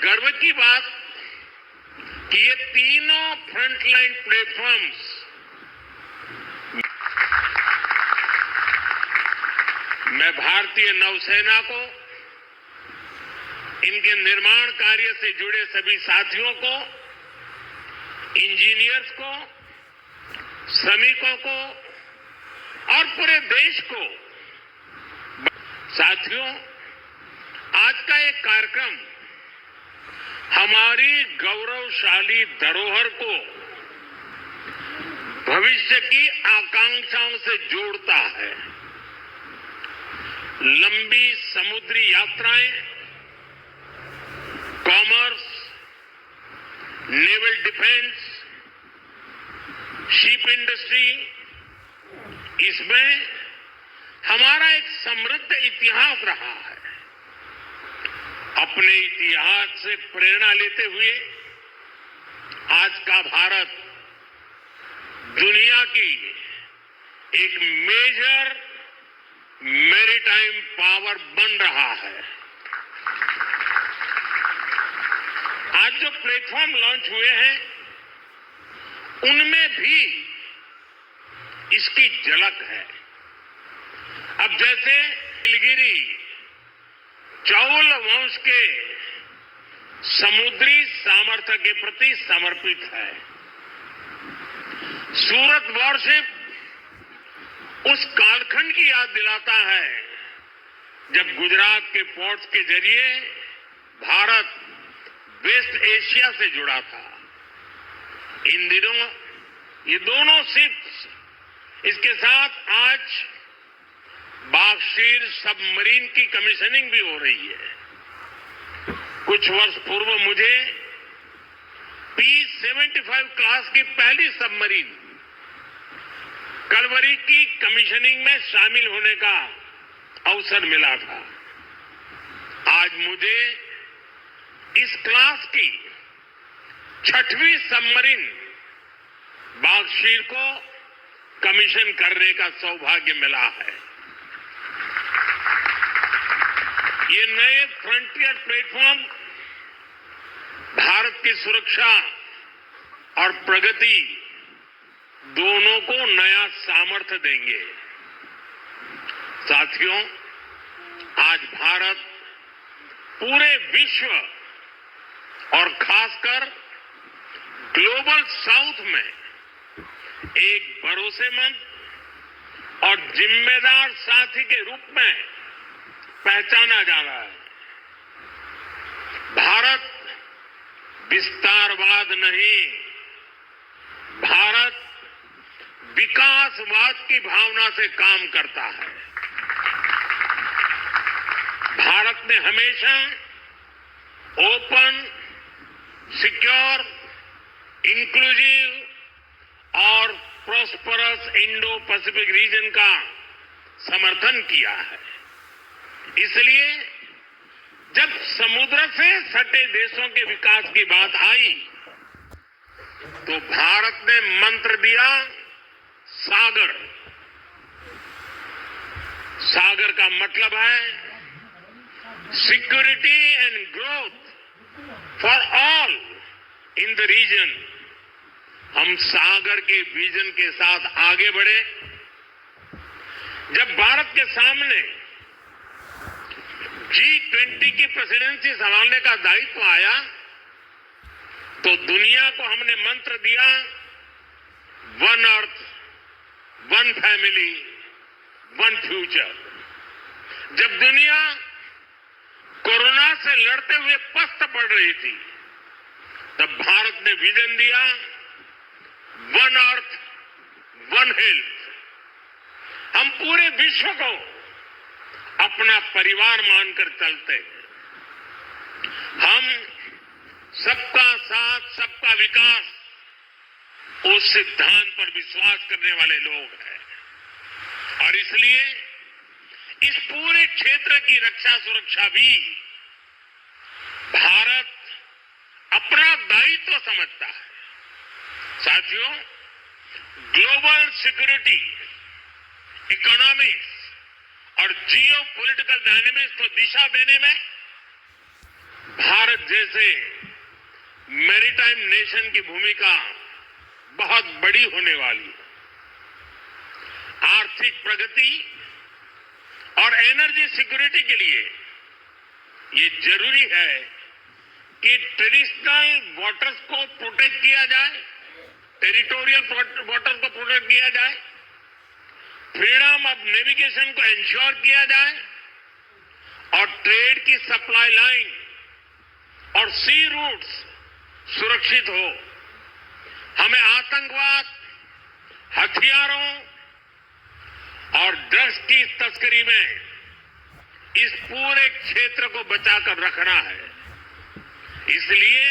गर्व की बात कि ये तीनों फ्रंटलाइन प्लेटफॉर्म्स मैं भारतीय नौसेना को, इनके निर्माण कार्य से जुड़े सभी साथियों को, इंजीनियर्स को, श्रमिकों को और पूरे देश को, साथियों, आज का एक कार्यक्रम हमारी गौरवशाली धरोहर को भविष्य की आकांक्षाओं से जोड़ता है। लंबी समुद्री यात्राएं, commerce, naval defence, ship industry, इसमें हमारा एक समृद्ध इतिहास रहा है। अपने इतिहास से प्रेरणा लेते हुए आज का भारत दुनिया की एक मेजर मैरीटाइम पावर बन रहा है। आज जो प्लेटफॉर्म लॉन्च हुए हैं, उनमें भी इसकी झलक है। अब जैसे नीलगिरी चौल वंश के समुद्री सामर्थ्य के प्रति समर्पित है। सूरत वॉरशिप उस कालखंड की याद दिलाता है जब गुजरात के पोर्ट्स के जरिए भारत वेस्ट एशिया से जुड़ा था। इन दिनों ये दोनों शिप्स, इसके साथ आज बागशीर सबमरीन की कमीशनिंग भी हो रही है। कुछ वर्ष पूर्व मुझे P-75 क्लास की पहली सबमरीन कलवरी की कमीशनिंग में शामिल होने का अवसर मिला था। आज मुझे इस क्लास की 6वीं सबमरीन बागशीर को कमीशन करने का सौभाग्य मिला है। ये नए फ्रंटियर प्लेटफॉर्म भारत की सुरक्षा और प्रगति दोनों को नया सामर्थ्य देंगे। साथियों, आज भारत पूरे विश्व और खासकर ग्लोबल साउथ में एक भरोसेमंद और जिम्मेदार साथी के रूप में पहचाना जा रहा है। भारत विस्तारवाद नहीं, भारत विकासवाद की भावना से काम करता है। भारत ने हमेशा ओपन, सिक्योर, इंक्लूसिव और प्रॉस्परस इंडो पैसिफिक रीजन का समर्थन किया है। इसलिए जब समुद्र से सटे देशों के विकास की बात आई तो भारत ने मंत्र दिया सागर। सागर का मतलब है security and growth for all in the region. हम सागर के विजन के साथ आगे बढ़े। जब भारत के सामने G20 की प्रेसिडेंसी संभालने का दायित्व आया तो दुनिया को हमने मंत्र दिया one earth, one family, one future. जब दुनिया कोरोना से लड़ते हुए पस्त पड़ रही थी तब भारत ने विजन दिया वन अर्थ, वन हेल्थ। हम पूरे विश्व को अपना परिवार मानकर चलते हैं। हम सबका साथ, सबका विकास, उस सिद्धांत पर विश्वास करने वाले लोग हैं और इसलिए इस पूरे क्षेत्र की रक्षा सुरक्षा भी भारत अपना दायित्व समझता है। साथियों, ग्लोबल सिक्योरिटी, इकोनॉमिक्स और जियो पॉलिटिकल डायनेमिक्स को दिशा देने में भारत जैसे मैरीटाइम नेशन की भूमिका बहुत बड़ी होने वाली है। आर्थिक प्रगति और एनर्जी सिक्योरिटी के लिए ये जरूरी है कि ट्रेडिशनल वाटर्स को प्रोटेक्ट किया जाए, टेरिटोरियल वाटर को प्रोटेक्ट किया जाए, फ्रीडम ऑफ नेविगेशन को इंश्योर किया जाए और ट्रेड की सप्लाई लाइन और सी रूट्स सुरक्षित हो। हमें आतंकवाद, हथियारों और ड्रग्स की तस्करी में इस पूरे क्षेत्र को बचाकर रखना है। इसलिए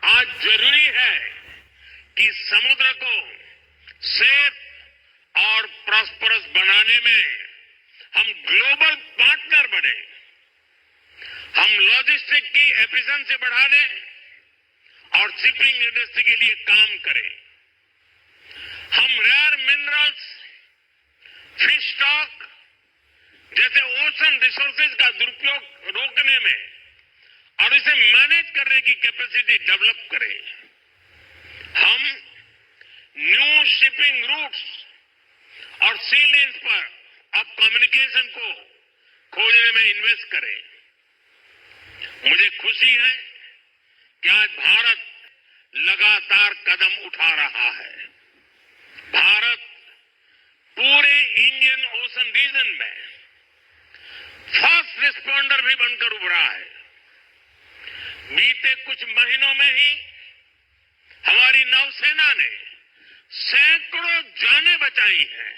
आज जरूरी है कि समुद्र को सेफ और प्रॉस्परस बनाने में हम ग्लोबल पार्टनर बने। हम लॉजिस्टिक की एफिशिएंसी बढ़ाने और शिपिंग इंडस्ट्री के लिए काम करें। हम रेयर मिनरल्स, फिश स्टॉक जैसे ओशन रिसोर्सेज का दुरुपयोग रोकने में और इसे मैनेज करने की कैपेसिटी डेवलप करें। हम न्यू शिपिंग रूट्स और सी लेन्स पर अब कम्युनिकेशन को खोजने में इन्वेस्ट करें। मुझे खुशी है कि आज भारत लगातार कदम उठा रहा है। भारत पूरे इंडियन ओशन रीजन में फर्स्ट रिस्पॉन्डर भी बनकर उभरा है। बीते कुछ महीनों में ही हमारी नौसेना ने सैकड़ों जानें बचाई हैं।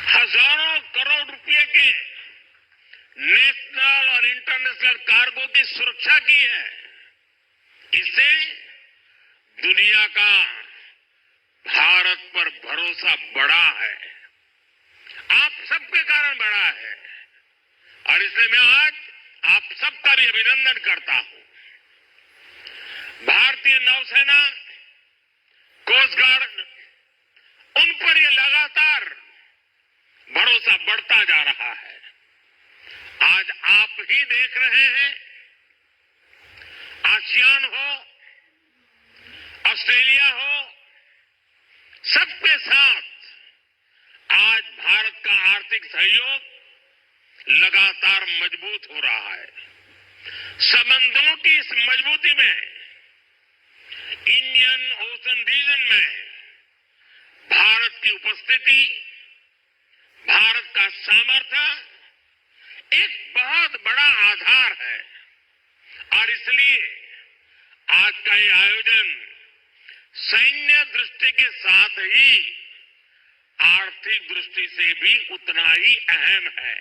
हजारों करोड़ रुपए के नेशनल और इंटरनेशनल कार्गो की सुरक्षा की है। इससे दुनिया का भारत पर भरोसा बढ़ा है, आप सबके कारण बढ़ा है और इसलिए मैं आज आप सबका भी अभिनंदन करता हूं। भारतीय नौसेना, कोस्ट गार्ड, उन पर यह लगातार भरोसा बढ़ता जा रहा है। आज आप ही देख रहे हैं, आसियान हो, ऑस्ट्रेलिया हो, सबके साथ आज भारत का आर्थिक सहयोग लगातार मजबूत हो रहा है। संबंधों की इस मजबूती में इंडियन ओशन रीजन में भारत की उपस्थिति, भारत का सामर्थ्य एक बहुत बड़ा आधार है और इसलिए आज का ये आयोजन सैन्य दृष्टि के साथ ही आर्थिक दृष्टि से भी उतना ही अहम है।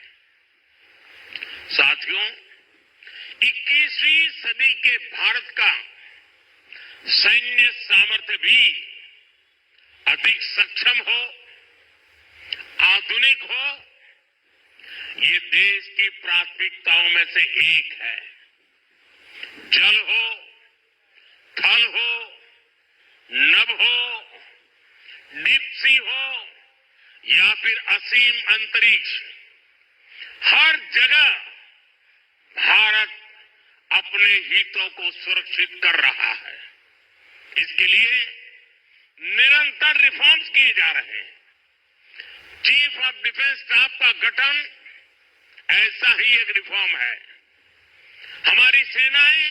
साथियों, 21वीं सदी के भारत का सैन्य सामर्थ्य भी अधिक सक्षम हो, आधुनिक हो, ये देश की प्राथमिकताओं में से एक है। जल हो, थल हो, नभ हो, डीप सी हो या फिर असीम अंतरिक्ष, हर जगह भारत अपने हितों को सुरक्षित कर रहा है। इसके लिए निरंतर रिफॉर्म्स किए जा रहे हैं। चीफ ऑफ डिफेंस स्टाफ का गठन ऐसा ही एक रिफॉर्म है। हमारी सेनाएं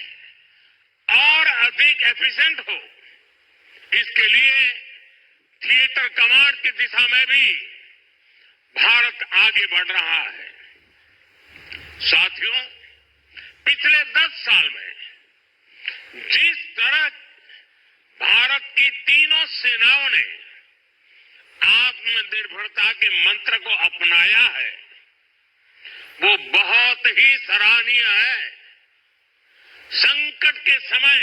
और अधिक एफिशिएंट हो, इसके लिए थिएटर कमांड की दिशा में भी भारत आगे बढ़ रहा है। साथियों, पिछले 10 साल में जिस तरह भारत की तीनों सेनाओं ने आत्मनिर्भरता के मंत्र को अपनाया है, वो बहुत ही सराहनीय है। संकट के समय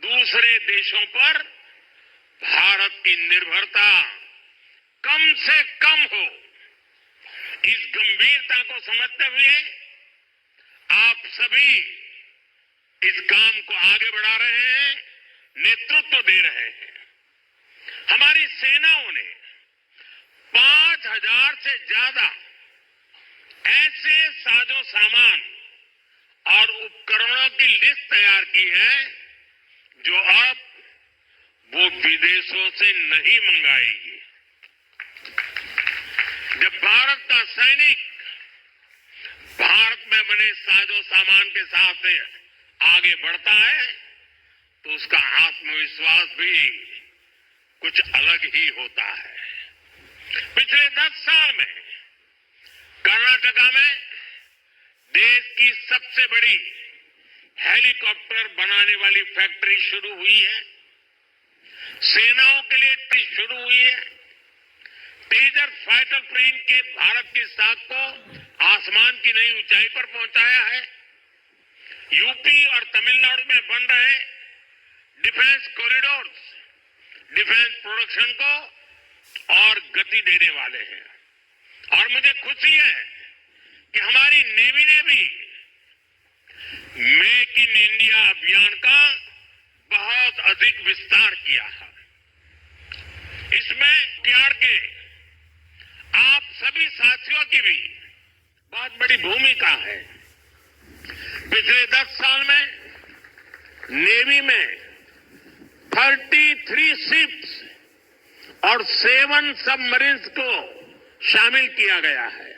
दूसरे देशों पर भारत की निर्भरता कम से कम हो, इस गंभीरता को समझते हुए आप सभी इस काम को आगे बढ़ा रहे हैं, नेतृत्व दे रहे हैं। हमारी सेनाओं ने 5000 से ज्यादा ऐसे साजो सामान और उपकरणों की लिस्ट तैयार की है जो अब वो विदेशों से नहीं मंगाएगी। जब भारत का सैनिक भारत में बने साजो सामान के साथ आगे बढ़ता है तो उसका आत्मविश्वास भी कुछ अलग ही होता है। पिछले 10 साल में कर्नाटका में देश की सबसे बड़ी हेलीकॉप्टर बनाने वाली फैक्ट्री शुरू हुई है। सेनाओं के लिए शुरू हुई है। तेजस फाइटर प्लेन के भारत की साख को आसमान की नई ऊंचाई पर पहुंचाया है। यूपी और तमिलनाडु में बन रहे डिफेंस कॉरिडोर्स डिफेंस प्रोडक्शन को और गति देने वाले हैं। और मुझे खुशी है कि हमारी नेवी ने भी मेक इन इंडिया अभियान का बहुत अधिक विस्तार किया है। इसमें प्यार के आप सभी साथियों की भी बहुत बड़ी भूमिका है। पिछले 10 साल में नेवी में 33 शिप्स और 7 सबमरीन्स को शामिल किया गया है।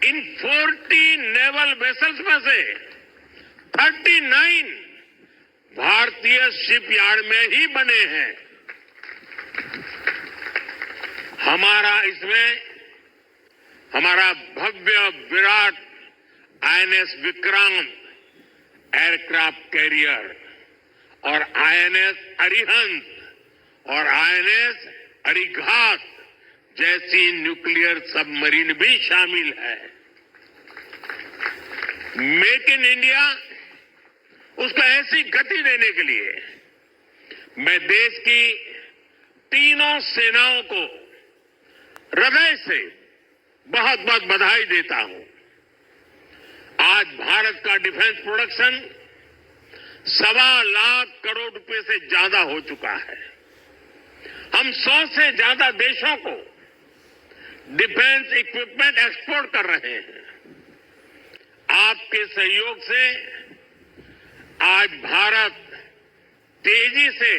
इन 40 नेवल वेसल्स में से 39 भारतीय शिपयार्ड में ही बने हैं। हमारा भव्य विराट आईएनएस विक्रांत एयरक्राफ्ट कैरियर और आईएनएस अरिहंत और आईएनएस अरिघात जैसी न्यूक्लियर सबमरीन भी शामिल है। मेक इन इंडिया उसको ऐसी गति देने के लिए मैं देश की तीनों सेनाओं को हृदय से बहुत बहुत बधाई देता हूं। आज भारत का डिफेंस प्रोडक्शन 1.25 लाख करोड़ रुपए से ज्यादा हो चुका है। हम 100 से ज्यादा देशों को डिफेंस इक्विपमेंट एक्सपोर्ट कर रहे हैं। आपके सहयोग से आज भारत तेजी से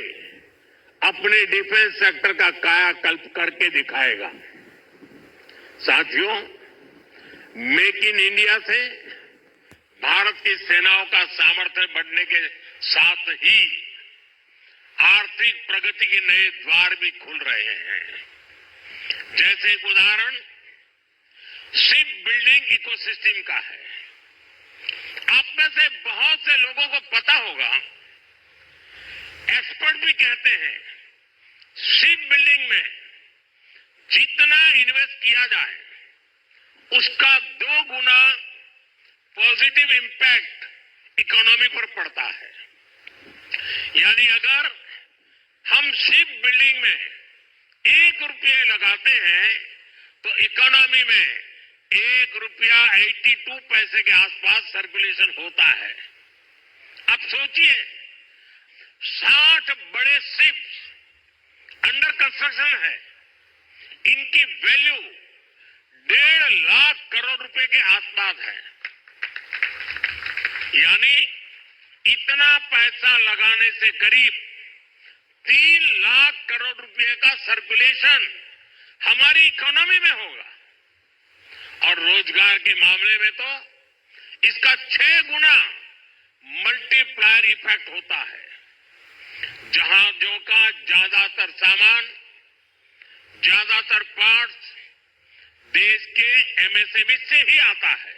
अपने डिफेंस सेक्टर का कायाकल्प करके दिखाएगा। साथियों, मेक इन इंडिया से भारत की सेनाओं का सामर्थ्य बढ़ने के साथ ही आर्थिक प्रगति के नए द्वार भी खुल रहे हैं। जैसे एक उदाहरण शिप बिल्डिंग इकोसिस्टम का है। आप में से बहुत से लोगों को पता होगा, एक्सपर्ट भी कहते हैं शिप बिल्डिंग में जितना इन्वेस्ट किया जाए उसका 2 गुना पॉजिटिव इंपैक्ट इकोनॉमी पर पड़ता है। यानी अगर हम शिप बिल्डिंग में 1 रुपये लगाते हैं तो इकोनॉमी में 1 रुपया 82 पैसे के आसपास सर्कुलेशन होता है। अब सोचिए 60 बड़े शिप्स अंडर कंस्ट्रक्शन है। इनकी वैल्यू 1.5 लाख करोड़ रुपए के आसपास है। यानी इतना पैसा लगाने से करीब 3 लाख करोड़ रुपए का सर्कुलेशन हमारी इकोनॉमी में होगा। और रोजगार के मामले में तो इसका 6 गुना मल्टीप्लायर इफेक्ट होता है। जहाजों का ज्यादातर सामान, ज्यादातर पार्ट्स देश के एमएसएमई से ही आता है।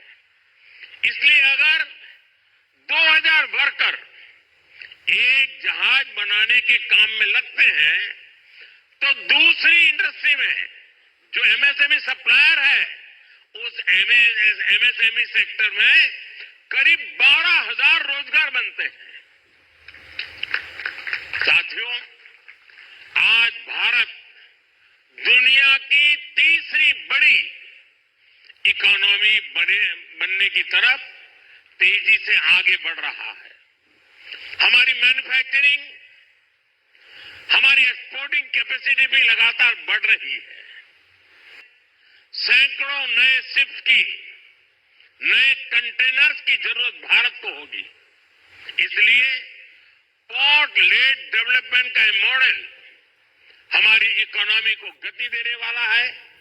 इसलिए अगर 2000 वर्कर एक जहाज बनाने के काम में लगते हैं तो दूसरी इंडस्ट्री में जो एमएसएमई सप्लायर है उस एमएसएमई सेक्टर में करीब 12,000 रोजगार बनते हैं। साथियों, आज भारत दुनिया की तीसरी बड़ी इकोनॉमी बनने की तरफ तेजी से आगे बढ़ रहा है। हमारी मैन्युफैक्चरिंग, हमारी एक्सपोर्टिंग कैपेसिटी भी लगातार बढ़ रही है। सैकड़ों नए शिप्स की नए कंटेनर्स की जरूरत भारत को होगी। इसलिए पोर्ट लेड डेवलपमेंट का मॉडल हमारी इकोनॉमी को गति देने वाला है।